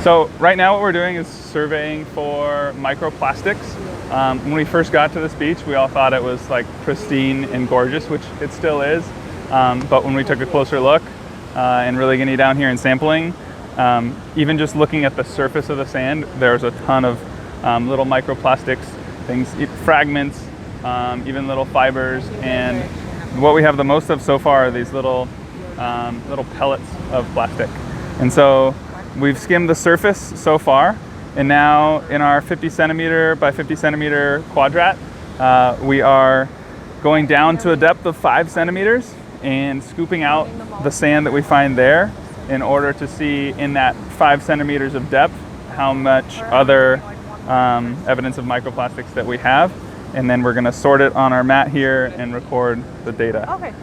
So right now what we're doing is surveying for microplastics. When we first got to this beach, we all thought it was like pristine and gorgeous, which it still is. But when we took a closer look and really getting down here and sampling, even just looking at the surface of the sand, there's a ton of little microplastics, things, fragments, even little fibers. And what we have the most of so far are these little pellets of plastic. And so we've skimmed the surface so far, and now in our 50 centimeter by 50 centimeter quadrat, we are going down to a depth of 5 centimeters and scooping out the sand that we find there in order to see in that 5 centimeters of depth how much other evidence of microplastics that we have. And then we're going to sort it on our mat here and record the data. Okay.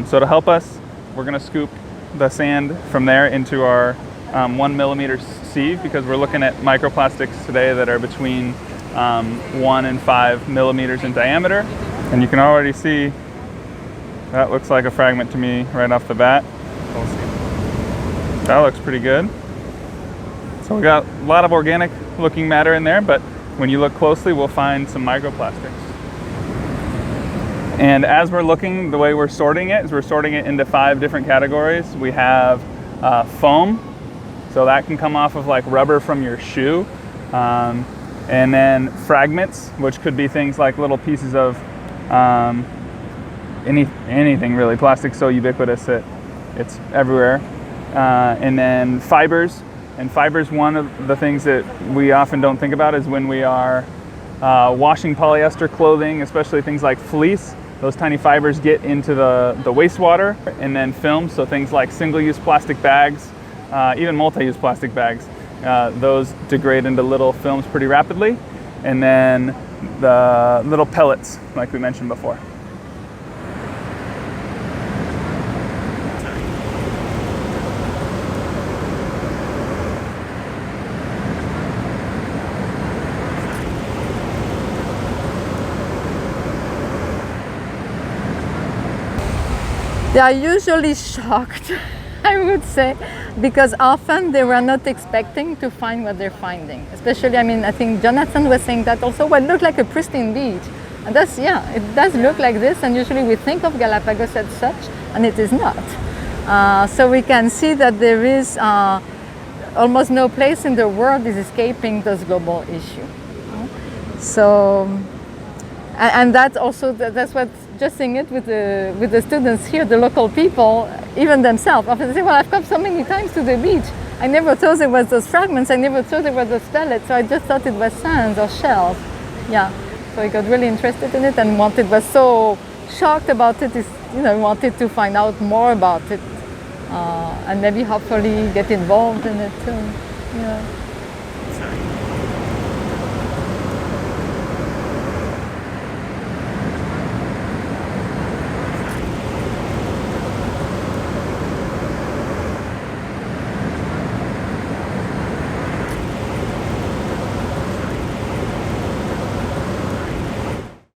So to help us, we're going to scoop the sand from there into our 1 millimeter sieve, because we're looking at microplastics today that are between 1 and 5 millimeters in diameter. And you can already see that looks like a fragment to me right off the bat. We'll see. That looks pretty good. So we got a lot of organic looking matter in there, but when you look closely, we'll find some microplastics. And as we're looking, the way we're sorting it is we're sorting it into 5 different categories. We have foam, so that can come off of like rubber from your shoe. And then fragments, which could be things like little pieces of anything really. Plastic's so ubiquitous that it's everywhere. And then fibers. And fibers, one of the things that we often don't think about is when we are washing polyester clothing, especially things like fleece, those tiny fibers get into the wastewater. And then film, so things like single-use plastic bags, even multi-use plastic bags, those degrade into little films pretty rapidly. And then the little pellets, like we mentioned before. They are usually shocked, I would say, because often they were not expecting to find what they're finding. Especially, I think Jonathan was saying that also, well, it looked like a pristine beach. And that's, yeah, it does look like this, and usually we think of Galapagos as such, and it is not. So we can see that there is almost no place in the world is escaping this global issue. So, and that's also, that's what, just seeing it with the students here, the local people, even themselves, often say, well, I've come so many times to the beach. I never thought it was those fragments. I never thought it was those pellets. So I just thought it was sands or shells. Yeah. So I got really interested in it and was so shocked about it. Wanted to find out more about it and maybe hopefully get involved in it too. Yeah.